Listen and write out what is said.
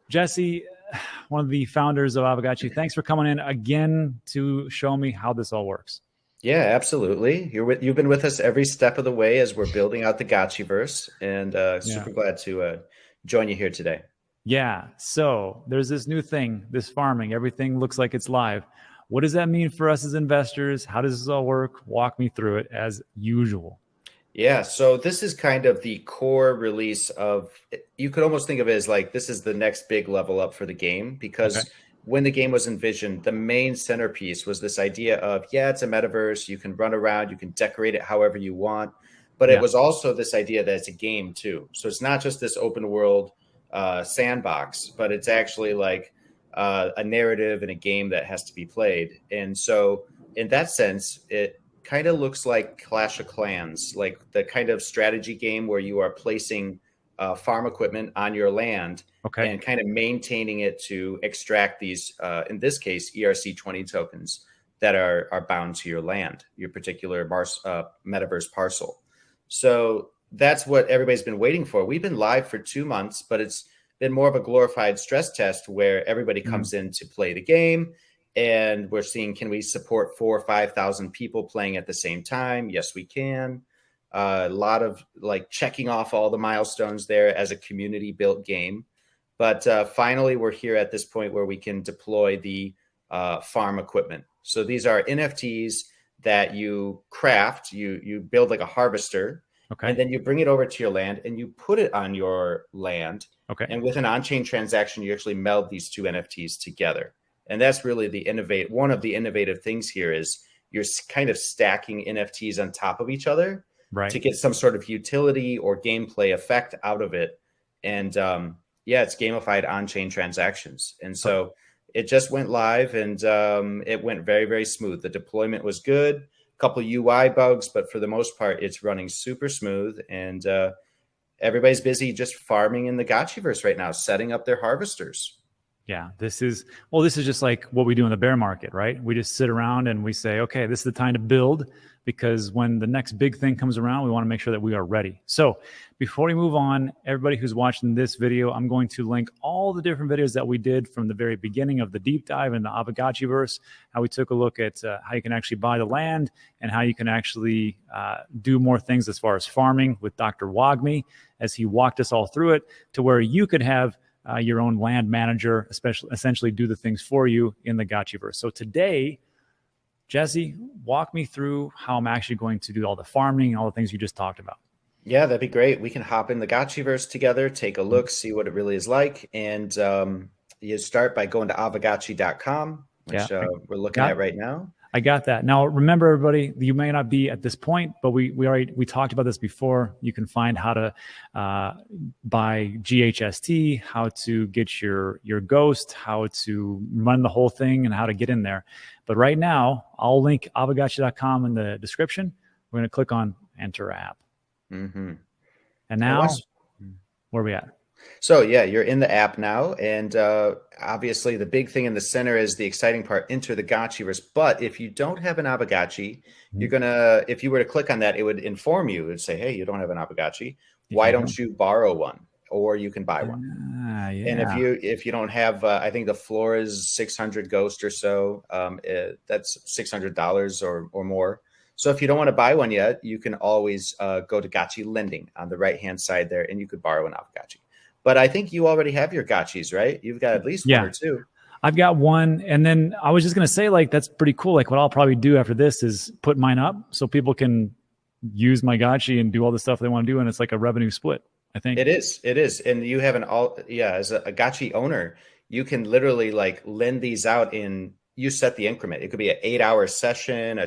Jesse, one of the founders of Aave, thanks for coming in again to show me how this all works. Yeah, absolutely. You've been with us every step of the way as we're building out the Gotchiverse, and super glad to join you here today. Yeah. So there's this new thing, this farming. Everything looks like it's live. What does that mean for us as investors? How does this all work? Walk me through it as usual. Yeah, so this is kind of the core release of, you could almost think of it as like this is the next big level up for the game, because when the game was envisioned, the main centerpiece was this idea of, yeah, it's a metaverse, you can run around, you can decorate it however you want, but it was also this idea that it's a game too. So it's not just this open world sandbox, but it's actually like a narrative and a game that has to be played. And so in that sense, it kind of looks like Clash of Clans, like the kind of strategy game where you are placing farm equipment on your land and kind of maintaining it to extract these, in this case, ERC20 tokens that are bound to your land, your particular metaverse parcel. So that's what everybody's been waiting for. We've been live for 2 months, but it's been more of a glorified stress test where everybody comes in to play the game. And we're seeing, can we support 4,000 or 5,000 people playing at the same time? Yes, we can. A lot of like checking off all the milestones there as a community built game. But finally, we're here at this point where we can deploy the farm equipment. So these are NFTs that you craft, you build like a harvester, and then you bring it over to your land and you put it on your land. And with an on-chain transaction, you actually meld these two NFTs together. And that's really one of the innovative things here is you're kind of stacking NFTs on top of each other to get some sort of utility or gameplay effect out of it. And it's gamified on-chain transactions. And so it just went live and it went very, very smooth. The deployment was good, a couple of UI bugs, but for the most part, it's running super smooth. And everybody's busy just farming in the Gotchiverse right now, setting up their harvesters. Yeah, this is just like what we do in the bear market, right? We just sit around and we say, okay, this is the time to build, because when the next big thing comes around, we want to make sure that we are ready. So before we move on, everybody who's watching this video, I'm going to link all the different videos that we did from the very beginning of the deep dive in the Aave, how we took a look at how you can actually buy the land and how you can actually do more things as far as farming with Dr. Wagme, as he walked us all through it to where you could have your own land manager, essentially do the things for you in the Gotchiverse. So today, Jesse, walk me through how I'm actually going to do all the farming and all the things you just talked about. Yeah, that'd be great. We can hop in the Gotchiverse together, take a look, see what it really is like. And you start by going to aavegotchi.com, which we're looking at right now. I got that. Now, remember, everybody, you may not be at this point, but we talked about this before. You can find how to buy GHST, how to get your ghost, how to run the whole thing, and how to get in there. But right now, I'll link aavegotchi.com in the description. We're going to click on Enter App. And now, where are we at? So yeah, you're in the app now, and obviously the big thing in the center is the exciting part, enter the Gotchiverse. But if you don't have an Aavegotchi, if you were to click on that, it would inform you. It would say, hey, you don't have an Aavegotchi. Why don't you borrow one? Or you can buy one. And if you don't have, I think the floor is 600 ghost or so. That's $600 or more. So if you don't want to buy one yet, you can always go to Gotchi Lending on the right-hand side there, and you could borrow an Aavegotchi. But I think you already have your Gotchis, right? You've got at least one or two. I've got one. And then I was just going to say, like, that's pretty cool. Like, what I'll probably do after this is put mine up so people can use my Gotchi and do all the stuff they want to do. And it's like a revenue split, I think. It is. And you have as a Gotchi owner, you can literally like lend these out you set the increment. It could be an 8-hour session, a